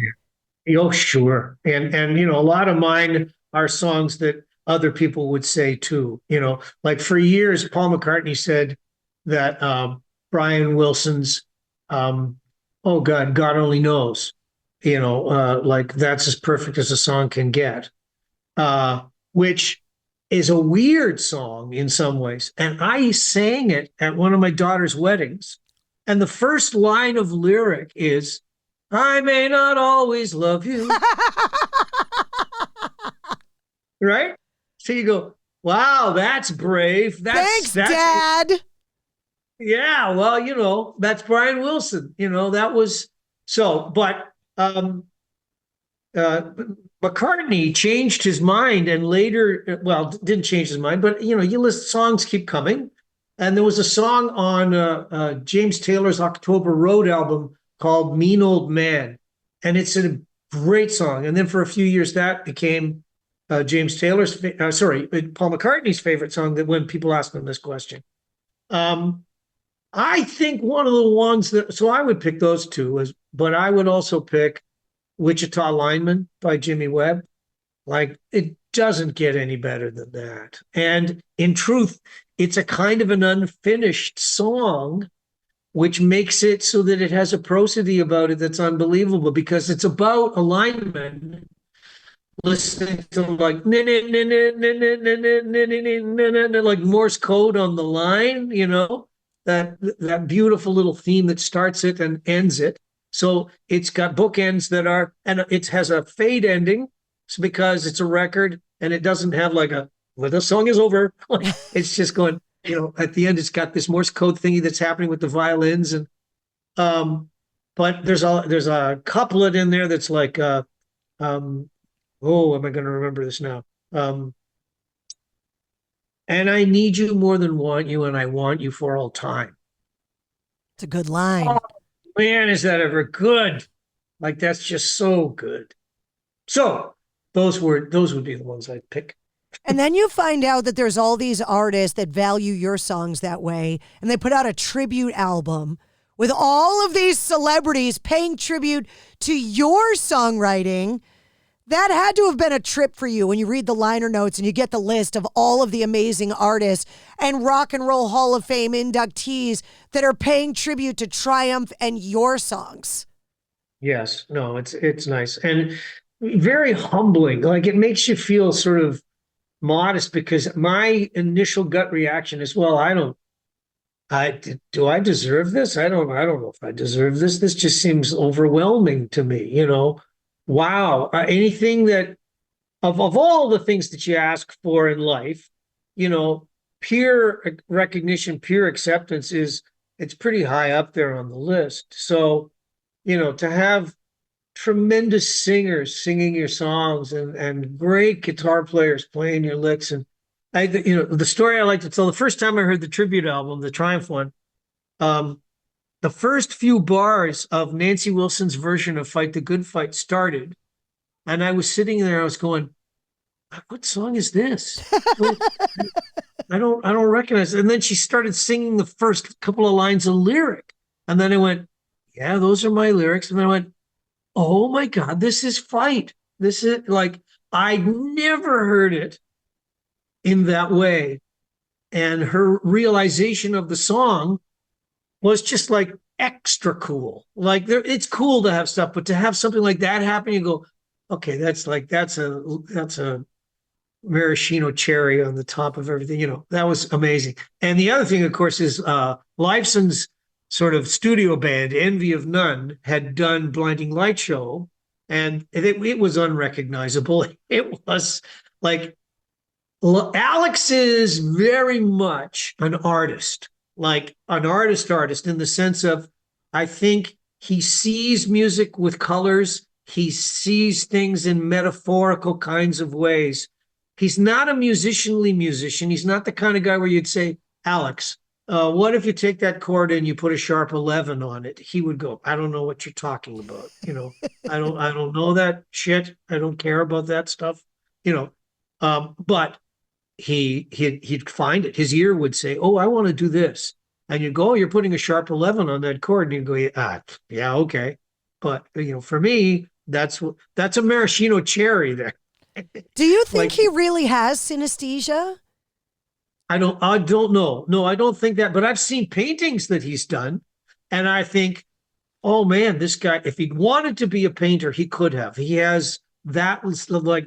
yeah. Oh, sure. And you know, a lot of mine are songs that other people would say too. You know, like for years, Paul McCartney said that Brian Wilson's oh God, God only knows, you know, like that's as perfect as a song can get, which is a weird song in some ways. And I sang it at one of my daughter's weddings. And the first line of lyric is, I may not always love you. Right? So you go, wow, that's brave. Thanks, Dad. Yeah, well, you know, that's Brian Wilson. You know, that was so, but McCartney changed his mind and later, well, didn't change his mind, but, you know, you list songs keep coming. And there was a song on James Taylor's October Road album called Mean Old Man. And it's a great song. And then for a few years, that became Paul McCartney's favorite song that when people ask him this question. I think one of the ones that, so I would pick those two, but I would also pick Wichita Lineman by Jimmy Webb. Like, it doesn't get any better than that. And in truth, it's a kind of an unfinished song, which makes it so that it has a prosody about it that's unbelievable because it's about a lineman listening to like like Morse code on the line, you know, that beautiful little theme that starts it and ends it. So it's got bookends that are, and it has a fade ending because it's a record and it doesn't have like well, the song is over. It's just going, you know, at the end, it's got this Morse code thingy that's happening with the violins. And, but there's a couplet in there that's like, oh, am I going to remember this now? And I need you more than want you, and I want you for all time. It's a good line. Oh, man, is that ever good? Like, that's just so good. So those would be the ones I'd pick. And then you find out that there's all these artists that value your songs that way, and they put out a tribute album with all of these celebrities paying tribute to your songwriting. That had to have been a trip for you when you read the liner notes and you get the list of all of the amazing artists and Rock and Roll Hall of Fame inductees that are paying tribute to Triumph and your songs. Yes, no, it's nice and very humbling. Like, it makes you feel sort of modest because my initial gut reaction is, well, do I deserve this? I don't know if I deserve this. This just seems overwhelming to me, you know. Wow. Anything that, of all the things that you ask for in life, you know, peer recognition, peer acceptance it's pretty high up there on the list. So, you know, to have tremendous singers singing your songs and great guitar players playing your licks. And you know, the story I like to tell, the first time I heard the tribute album, the Triumph one, the first few bars of Nancy Wilson's version of Fight the Good Fight started, and I was sitting there, I was going, what song is this? I don't recognize it. And then she started singing the first couple of lines of lyric. And then I went, yeah, those are my lyrics. And then I went, oh my God, this is Fight. This is like, I never heard it in that way. And her realization of the song was just like extra cool. Like, it's cool to have stuff, but to have something like that happen, you go, okay, that's a maraschino cherry on the top of everything. You know, that was amazing. And the other thing, of course, is Lifeson's sort of studio band, Envy of None, had done Blinding Light Show, and it was unrecognizable. It was like, Alex is very much an artist, like an artist in the sense of, I think he sees music with colors. He sees things in metaphorical kinds of ways. He's not a musician. He's not the kind of guy where you'd say, Alex, what if you take that chord and you put a sharp 11 on it? He would go, I don't know what you're talking about. I don't know that shit. I don't care about that stuff. But he'd find it. His ear would say, oh, I want to do this. And you go, oh, you're putting a sharp 11 on that chord. And you go, yeah, okay. But, for me, that's a maraschino cherry there. Do you think he really has synesthesia? I don't know. No, I don't think that. But I've seen paintings that he's done. And I think, oh, man, this guy, if he'd wanted to be a painter, he could have. He has like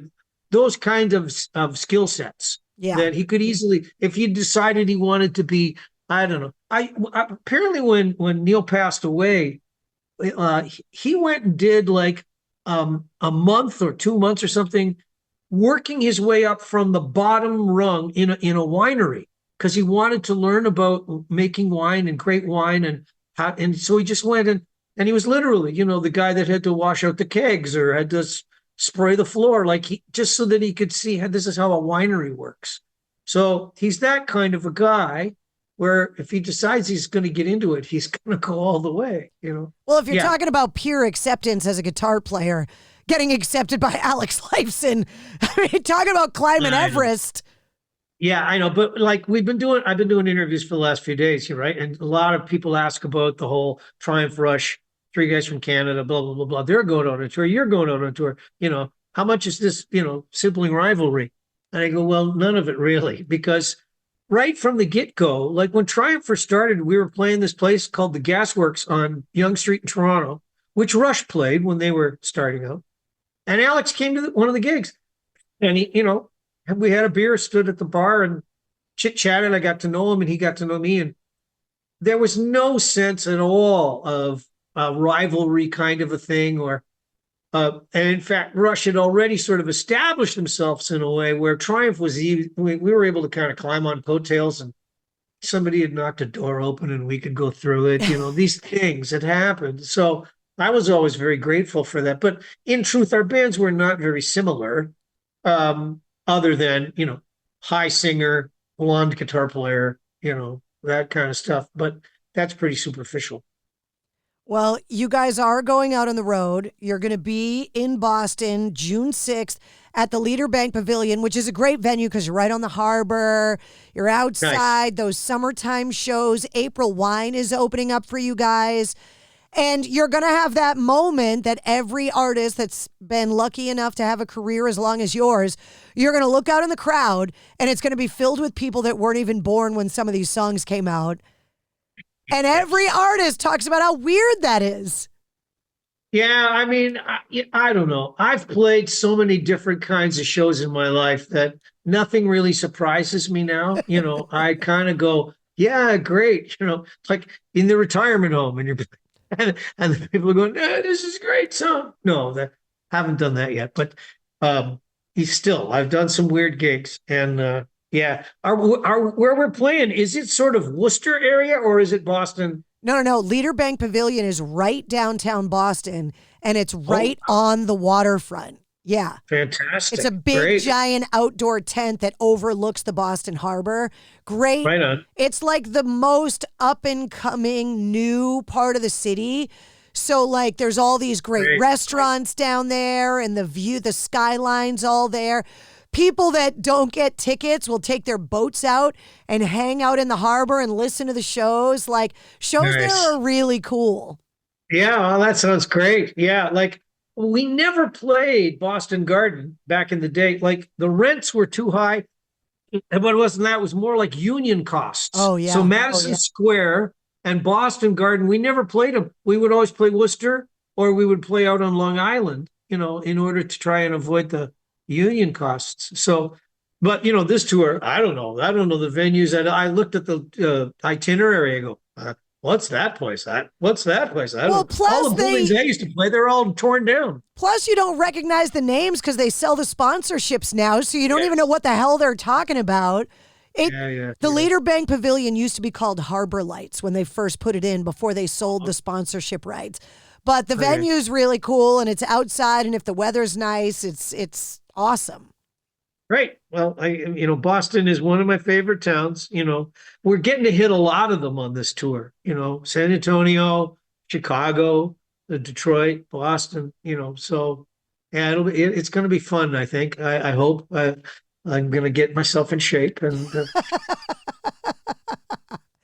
those kind of skill sets that he could easily, if he decided he wanted to be, I don't know. Apparently when Neil passed away, he went and did like a month or 2 months or something, working his way up from the bottom rung in a winery, because he wanted to learn about making wine and great wine, and so he just went and he was literally, the guy that had to wash out the kegs or had to spray the floor, just so that he could see how this is how a winery works. So he's that kind of a guy, where if he decides he's going to get into it, he's going to go all the way, Well, if you're talking about pure acceptance as a guitar player, getting accepted by Alex Lifeson, I mean, talking about climbing Everest. Yeah, I know. But I've been doing interviews for the last few days, right? And a lot of people ask about the whole Triumph Rush, 3 guys from Canada, blah, blah, blah, blah. They're going on a tour. You're going on a tour. How much is this, sibling rivalry? And I go, well, none of it really, because right from the get-go, like when Triumph first started, we were playing this place called the Gasworks on Yonge Street in Toronto, which Rush played when they were starting out. And Alex came to one of the gigs, and he, we had a beer, stood at the bar and chit-chatted. I got to know him and he got to know me. And there was no sense at all of a rivalry kind of a thing, and in fact, Rush had already sort of established themselves in a way where Triumph was, we were able to kind of climb on coattails, and somebody had knocked a door open and we could go through it. These things had happened. So I was always very grateful for that. But in truth, our bands were not very similar, other than, high singer, blonde guitar player, that kind of stuff. But that's pretty superficial. Well, you guys are going out on the road. You're going to be in Boston June 6th at the Leader Bank Pavilion, which is a great venue because you're right on the harbor. You're outside. Nice. Those summertime shows. April Wine is opening up for you guys. And you're going to have that moment that every artist that's been lucky enough to have a career as long as yours, you're going to look out in the crowd and it's going to be filled with people that weren't even born when some of these songs came out. And every artist talks about how weird that is. Yeah, I mean, I don't know. I've played so many different kinds of shows in my life that nothing really surprises me now. I kind of go, yeah, great. It's like in the retirement home and and the people are going, this is a great song. No, haven't done that yet. But I've done some weird gigs. And yeah, where we're playing, is it sort of Worcester area or is it Boston? No. Leader Bank Pavilion is right downtown Boston, and it's right on the waterfront. Yeah. Fantastic. It's a big, giant outdoor tent that overlooks the Boston Harbor. Great. Right on. It's like the most up-and-coming new part of the city. So, there's all these great restaurants down there, and the skyline's all there. People that don't get tickets will take their boats out and hang out in the harbor and listen to the shows. Shows there are really cool. Yeah, well, that sounds great. Yeah, we never played Boston Garden back in the day. The rents were too high. But it wasn't that. It was more like union costs. Oh, yeah. So Madison Square and Boston Garden, we never played them. We would always play Worcester, or we would play out on Long Island, in order to try and avoid the union costs. So, but this tour, I don't know the venues. I looked at the itinerary. I go, What's that place at? What's that place at? Well, plus all the buildings I used to play, they're all torn down. Plus, you don't recognize the names because they sell the sponsorships now, so you don't even know what the hell they're talking about. The Leader Bank Pavilion used to be called Harbor Lights when they first put it in before they sold the sponsorship rights. But the venue's really cool, and it's outside, and if the weather's nice, it's awesome. Right. Well, Boston is one of my favorite towns. We're getting to hit a lot of them on this tour. San Antonio, Chicago, Detroit, Boston. So yeah, it's going to be fun. I think. I hope. I'm going to get myself in shape and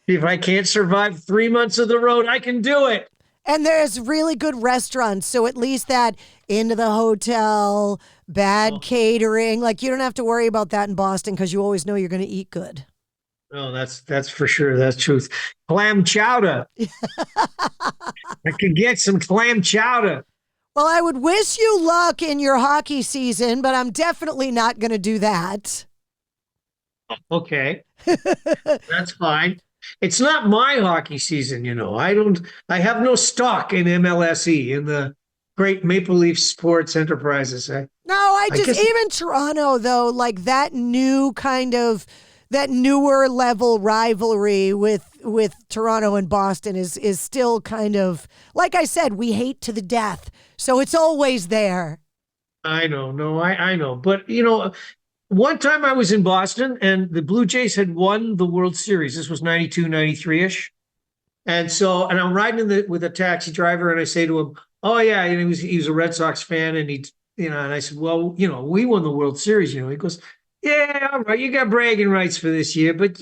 if I can't survive 3 months of the road, I can do it. And there's really good restaurants. So at least that into the hotel, bad catering. Like you don't have to worry about that in Boston because you always know you're going to eat good. No, that's for sure. That's truth. Clam chowder. I could get some clam chowder. Well, I would wish you luck in your hockey season, but I'm definitely not going to do that. Okay. That's fine. It's not my hockey season, I have no stock in MLSE, in the great Maple Leaf Sports Enterprises. No, even Toronto, though, like that newer level rivalry with Toronto and Boston is still kind of, like I said, we hate to the death. So it's always there. I know. No, I know. But, one time I was in Boston and the Blue Jays had won the World Series. This was 92, 93-ish. And I'm riding with a taxi driver and I say to him, oh, yeah, he was a Red Sox fan. And and I said, well, we won the World Series. He goes, yeah, all right, you got bragging rights for this year. But,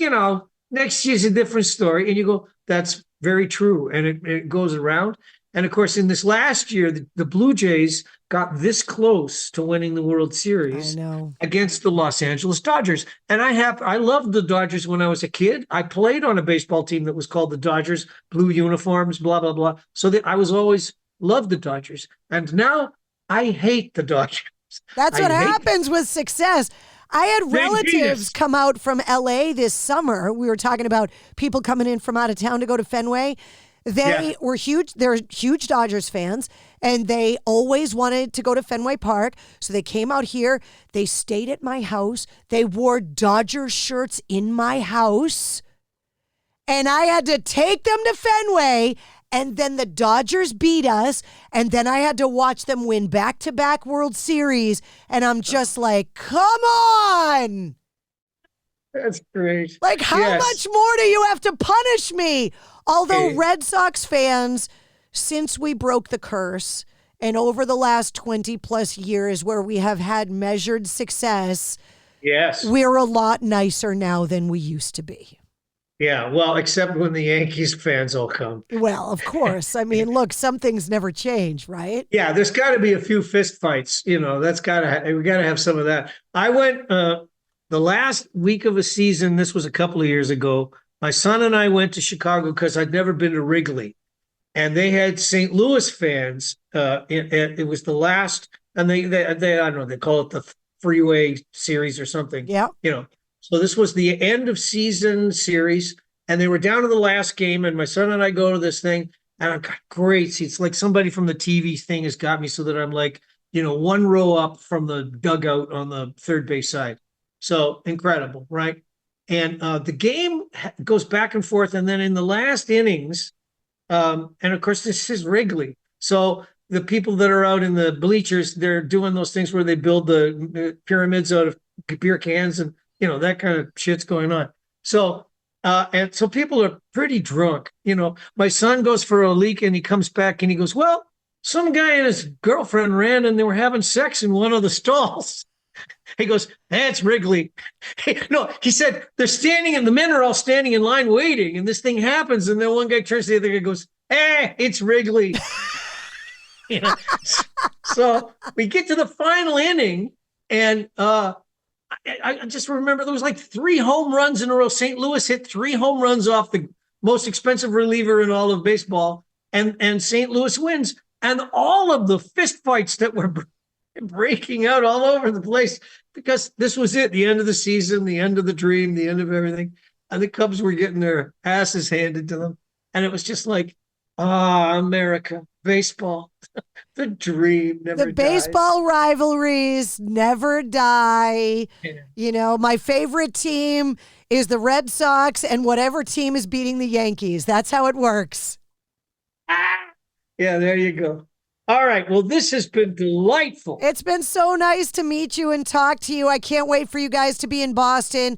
next year's a different story. And you go, that's very true. And it goes around. And, of course, in this last year, the Blue Jays got this close to winning the World Series against the Los Angeles Dodgers. And I loved the Dodgers when I was a kid. I played on a baseball team that was called the Dodgers, blue uniforms, blah, blah, blah. So that I was always loved the Dodgers. And now I hate the Dodgers. That's what happens with success. I had relatives come out from LA this summer. We were talking about people coming in from out of town to go to Fenway. They were huge. They're huge Dodgers fans, and they always wanted to go to Fenway Park. So they came out here. They stayed at my house. They wore Dodger shirts in my house, and I had to take them to Fenway. And then the Dodgers beat us, and then I had to watch them win back-to-back World Series. And I'm just like, come on. That's great. Like, how much more do you have to punish me? Although Red Sox fans, since we broke the curse and over the last 20 plus years where we have had measured success, we're a lot nicer now than we used to be. Yeah, well, except when the Yankees fans all come. Well, of course. I mean, look, some things never change, right? Yeah, there's got to be a few fist fights. We got to have some of that. I went the last week of a season. This was a couple of years ago. My son and I went to Chicago because I'd never been to Wrigley, and they had St. Louis fans. It was the last, and they I don't know, they call it the Freeway Series or something. Yeah, So this was the end of season series, and they were down to the last game, and my son and I go to this thing, and I've got great seats. Like somebody from the TV thing has got me so that I'm like, one row up from the dugout on the third base side. So incredible, right? And the game goes back and forth, and then in the last innings, and of course this is Wrigley. So the people that are out in the bleachers, they're doing those things where they build the pyramids out of beer cans and that kind of shit's going on. So, and so people are pretty drunk. My son goes for a leak and he comes back and he goes, well, some guy and his girlfriend ran and they were having sex in one of the stalls. He goes, that's Wrigley. No, he said, the men are all standing in line waiting and this thing happens. And then one guy turns to the other guy and goes, hey, it's Wrigley. So we get to the final inning and, I just remember there was like 3 home runs in a row. St. Louis hit 3 home runs off the most expensive reliever in all of baseball, and St. Louis wins. And all of the fistfights that were breaking out all over the place, because this was it, the end of the season, the end of the dream, the end of everything. And the Cubs were getting their asses handed to them. And it was just like, America, baseball, the dream never The baseball rivalries never die. Yeah. You know, my favorite team is the Red Sox and whatever team is beating the Yankees. That's how it works. Yeah, there you go. All right. Well, this has been delightful. It's been so nice to meet you and talk to you. I can't wait for you guys to be in Boston.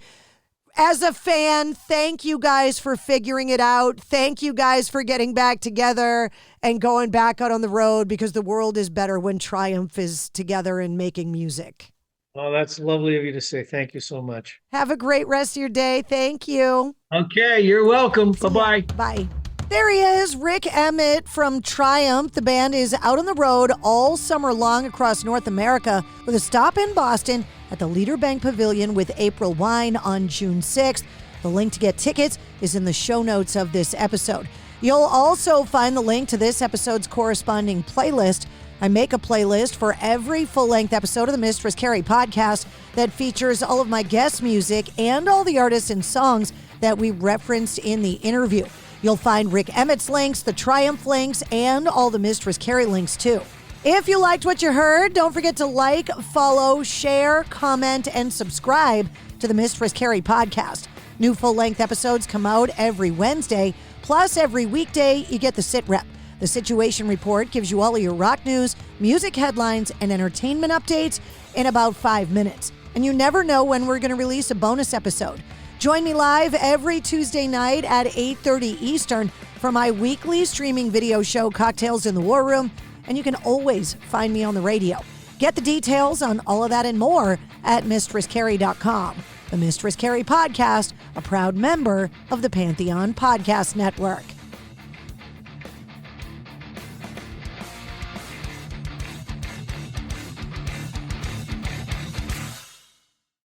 As a fan, thank you guys for figuring it out. Thank you guys for getting back together and going back out on the road, because the world is better when Triumph is together and making music. Oh, that's lovely of you to say. Thank you so much. Have a great rest of your day. Thank you. Okay, you're welcome. Bye-bye. Bye. There he is, Rik Emmett from Triumph. The band is out on the road all summer long across North America, with a stop in Boston at the Leader Bank Pavilion with April Wine on June 6th. The link to get tickets is in the show notes of this episode. You'll also find the link to this episode's corresponding playlist. I make a playlist for every full-length episode of the Mistress Carrie podcast that features all of my guest music and all the artists and songs that we referenced in the interview. You'll find Rik Emmett's links, the Triumph links, and all the Mistress Carrie links too. If you liked what you heard, don't forget to like, follow, share, comment, and subscribe to the Mistress Carrie podcast. New full-length episodes come out every Wednesday, plus every weekday you get the Sit Rep. The Situation Report gives you all of your rock news, music headlines, and entertainment updates in about 5 minutes. And you never know when we're going to release a bonus episode. Join me live every Tuesday night at 8:30 Eastern for my weekly streaming video show, Cocktails in the War Room, and you can always find me on the radio. Get the details on all of that and more at mistresscarrie.com. The Mistress Carrie Podcast, a proud member of the Pantheon Podcast Network.